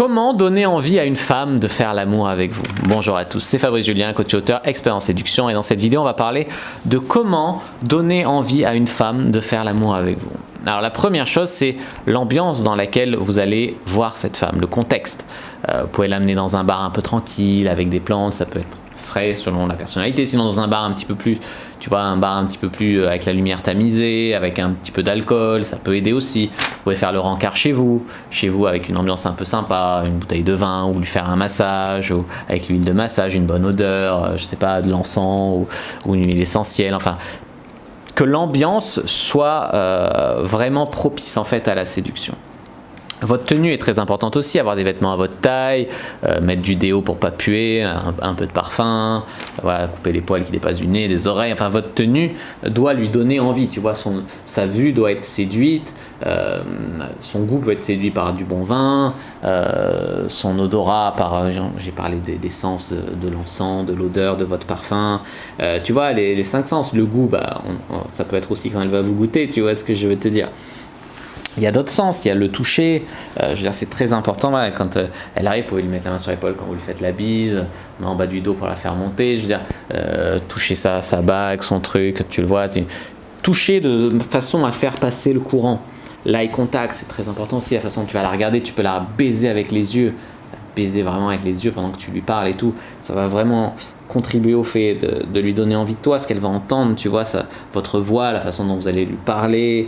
Comment donner envie à une femme de faire l'amour avec vous? Bonjour à tous, c'est Fabrice Julien, coach et auteur, expert en séduction, et dans cette vidéo on va parler de comment donner envie à une femme de faire l'amour avec vous. Alors la première chose, c'est l'ambiance dans laquelle vous allez voir cette femme, le contexte. Vous pouvez l'amener dans un bar un peu tranquille, avec des plantes, ça peut être frais selon la personnalité, sinon dans un bar un petit peu plus, tu vois, un bar un petit peu plus avec la lumière tamisée, avec un petit peu d'alcool, ça peut aider aussi. Vous pouvez faire le rencard chez vous avec une ambiance un peu sympa, une bouteille de vin, ou lui faire un massage, ou avec l'huile de massage, une bonne odeur, je sais pas, de l'encens, ou une huile essentielle, enfin, que l'ambiance soit vraiment propice en fait à la séduction. Votre tenue est très importante aussi, avoir des vêtements à votre taille, mettre du déo pour pas puer, un peu de parfum, voilà, couper les poils qui dépassent du nez, des oreilles, enfin votre tenue doit lui donner envie, tu vois, sa vue doit être séduite, son goût peut être séduit par du bon vin, son odorat par, j'ai parlé des sens, de l'encens, de l'odeur, de votre parfum, tu vois, les cinq sens, le goût, bah, ça peut être aussi quand elle va vous goûter, tu vois ce que je veux te dire. Il y a d'autres sens, il y a le toucher, je veux dire c'est très important, voilà, quand elle arrive, vous pouvez lui mettre la main sur l'épaule quand vous lui faites la bise, main en bas du dos pour la faire monter, je veux dire, toucher sa bague, son truc, tu le vois, toucher de façon à faire passer le courant. L'eye contact, c'est très important aussi, la façon dont tu vas la regarder, tu peux la baiser avec les yeux, baiser vraiment avec les yeux pendant que tu lui parles et tout, ça va vraiment contribuer au fait de lui donner envie de toi, ce qu'elle va entendre, tu vois, votre voix, la façon dont vous allez lui parler.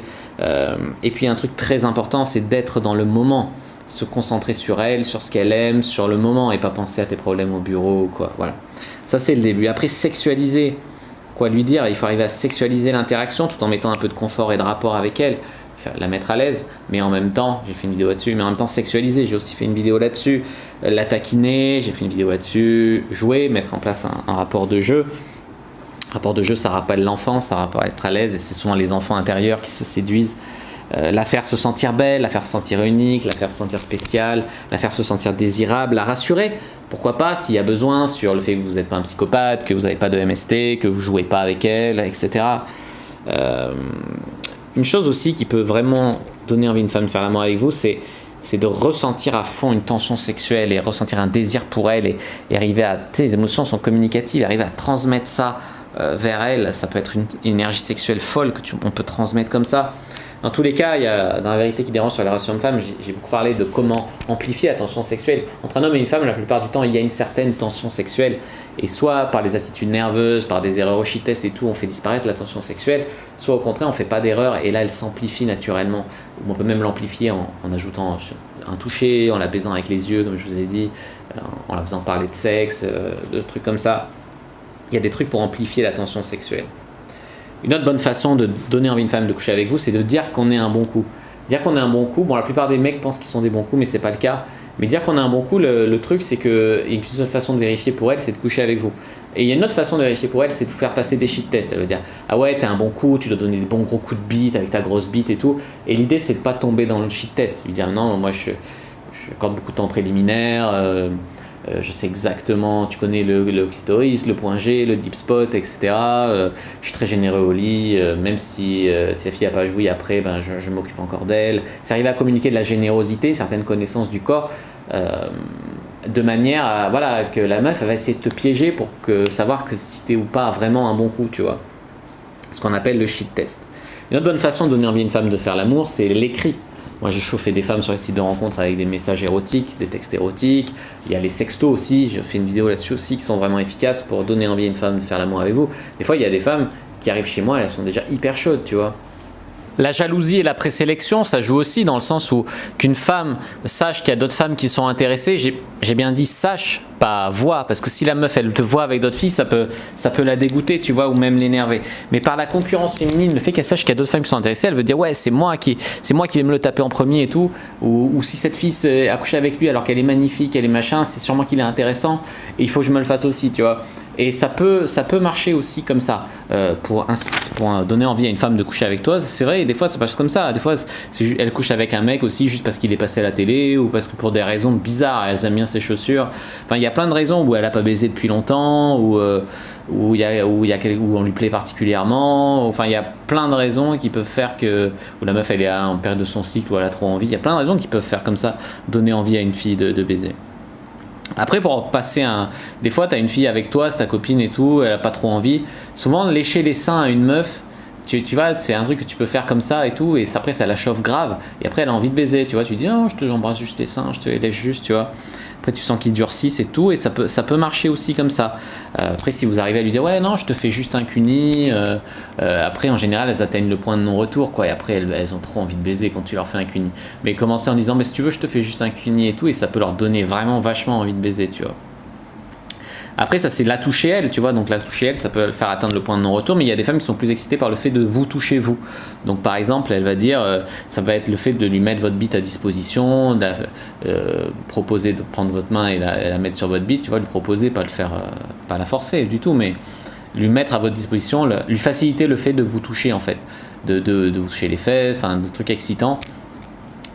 Et puis un truc très important, c'est d'être dans le moment, se concentrer sur elle, sur ce qu'elle aime, sur le moment, et pas penser à tes problèmes au bureau, quoi. Voilà. Ça c'est le début. Après, sexualiser, quoi lui dire, il faut arriver à sexualiser l'interaction tout en mettant un peu de confort et de rapport avec elle, la mettre à l'aise, mais en même temps, j'ai fait une vidéo là-dessus, mais en même temps sexualiser, j'ai aussi fait une vidéo là-dessus, la taquiner, j'ai fait une vidéo là-dessus, jouer, mettre en place un rapport de jeu. Rapport de jeu, ça rappelle l'enfance, ça rappelle être à l'aise, et c'est souvent les enfants intérieurs qui se séduisent. La faire se sentir belle, la faire se sentir unique, la faire se sentir spéciale, la faire se sentir désirable, la rassurer, pourquoi pas, s'il y a besoin, sur le fait que vous n'êtes pas un psychopathe, que vous n'avez pas de MST, que vous ne jouez pas avec elle, etc. Une chose aussi qui peut vraiment donner envie à une femme de faire l'amour avec vous, c'est de ressentir à fond une tension sexuelle et ressentir un désir pour elle et arriver à... Tu sais, les émotions sont communicatives, arriver à transmettre ça vers elle, ça peut être une énergie sexuelle folle qu'on peut transmettre comme ça. Dans tous les cas, il y a, dans la vérité qui dérange sur les relations hommes-femmes, j'ai beaucoup parlé de comment amplifier la tension sexuelle. Entre un homme et une femme, la plupart du temps, il y a une certaine tension sexuelle. Et soit par les attitudes nerveuses, par des erreurs au shit-test et tout, on fait disparaître la tension sexuelle, soit au contraire, on ne fait pas d'erreur et là, elle s'amplifie naturellement. On peut même l'amplifier en ajoutant un toucher, en la baisant avec les yeux, comme je vous ai dit, en la faisant parler de sexe, de trucs comme ça. Il y a des trucs pour amplifier la tension sexuelle. Une autre bonne façon de donner envie à une femme de coucher avec vous, c'est de dire qu'on est un bon coup. Dire qu'on est un bon coup, bon, la plupart des mecs pensent qu'ils sont des bons coups, mais c'est pas le cas. Mais dire qu'on est un bon coup, le truc, c'est que une seule façon de vérifier pour elle, c'est de coucher avec vous. Et il y a une autre façon de vérifier pour elle, c'est de vous faire passer des shit tests. Elle va dire, ah ouais, t'es un bon coup, tu dois donner des bons gros coups de bite avec ta grosse bite et tout. Et l'idée, c'est de pas tomber dans le shit test. Lui dire, non, moi, je accorde beaucoup de temps préliminaire. Je sais exactement, tu connais le clitoris, le point G, le deep spot, etc. Je suis très généreux au lit, même si la fille n'a pas joui après, ben je m'occupe encore d'elle. C'est arriver à communiquer de la générosité, certaines connaissances du corps, de manière à, voilà, que la meuf elle va essayer de te piéger pour savoir que si t'es ou pas vraiment un bon coup, tu vois. Ce qu'on appelle le shit test. Une autre bonne façon de donner envie à une femme de faire l'amour, c'est l'écrit. Moi, j'ai chauffé des femmes sur les sites de rencontres avec des messages érotiques, des textes érotiques. Il y a les sextos aussi, j'ai fait une vidéo là-dessus aussi, qui sont vraiment efficaces pour donner envie à une femme de faire l'amour avec vous. Des fois, il y a des femmes qui arrivent chez moi, elles sont déjà hyper chaudes, tu vois. La jalousie et la présélection, ça joue aussi dans le sens où qu'une femme sache qu'il y a d'autres femmes qui sont intéressées, j'ai bien dit sache, pas voit, parce que si la meuf elle te voit avec d'autres filles, ça peut la dégoûter, tu vois, ou même l'énerver. Mais par la concurrence féminine, le fait qu'elle sache qu'il y a d'autres femmes qui sont intéressées, elle veut dire ouais, c'est moi qui vais me le taper en premier et tout, ou si cette fille a couché avec lui alors qu'elle est magnifique, elle est machin, c'est sûrement qu'il est intéressant et il faut que je me le fasse aussi, tu vois. Et ça peut marcher aussi comme ça, pour donner envie à une femme de coucher avec toi. C'est vrai, des fois ça passe comme ça. Des fois, elle couche avec un mec aussi juste parce qu'il est passé à la télé ou parce que pour des raisons bizarres, elle aime bien ses chaussures. Enfin, il y a plein de raisons où elle a pas baisé depuis longtemps, où on lui plaît particulièrement. Enfin, il y a plein de raisons qui peuvent faire que, ou la meuf elle est en période de son cycle où elle a trop envie. Il y a plein de raisons qui peuvent faire comme ça, donner envie à une fille de baiser. Après, pour passer des fois, tu as une fille avec toi, c'est ta copine et tout, elle a pas trop envie. Souvent, lécher les seins à une meuf, tu vois, c'est un truc que tu peux faire comme ça et tout, et après ça la chauffe grave, et après elle a envie de baiser, tu vois, tu dis oh, j'embrasse juste tes seins, je te les lèche juste, tu vois. Après tu sens qu'ils durcissent et tout, et ça peut marcher aussi comme ça. Après si vous arrivez à lui dire ouais non je te fais juste un cuni, après en général elles atteignent le point de non-retour quoi, et après elles ont trop envie de baiser quand tu leur fais un cuni. Mais commencer en disant mais si tu veux je te fais juste un cuni et tout, et ça peut leur donner vraiment vachement envie de baiser, tu vois. Après, ça c'est la toucher elle, tu vois, donc la toucher elle, ça peut faire atteindre le point de non-retour, mais il y a des femmes qui sont plus excitées par le fait de vous toucher vous. Donc par exemple, elle va dire, ça va être le fait de lui mettre votre bite à disposition, proposer de prendre votre main et la mettre sur votre bite, tu vois, lui proposer, pas la forcer du tout, mais lui mettre à votre disposition, lui faciliter le fait de vous toucher en fait, de vous toucher les fesses, enfin des trucs excitants.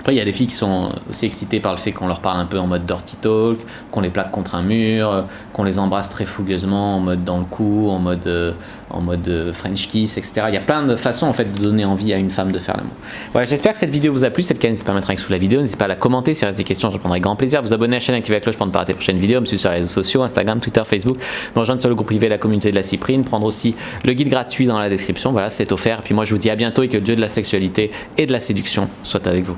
Après, il y a des filles qui sont aussi excitées par le fait qu'on leur parle un peu en mode dirty talk, qu'on les plaque contre un mur, qu'on les embrasse très fougueusement en mode dans le cou, en mode French kiss, etc. Il y a plein de façons en fait de donner envie à une femme de faire l'amour. Voilà, j'espère que cette vidéo vous a plu. Si c'est le cas, n'hésitez pas à mettre un like sous la vidéo, n'hésitez pas à la commenter. Si il reste des questions, je répondrai avec grand plaisir. Vous abonner à la chaîne, activer la cloche pour ne pas rater les prochaines vidéos. Me suivre sur les réseaux sociaux, Instagram, Twitter, Facebook. Me rejoindre sur le groupe privé La Communauté de la Cyprine. Prendre aussi le guide gratuit dans la description. Voilà, c'est offert. Et puis moi, je vous dis à bientôt et que le dieu de la sexualité et de la séduction soit avec vous.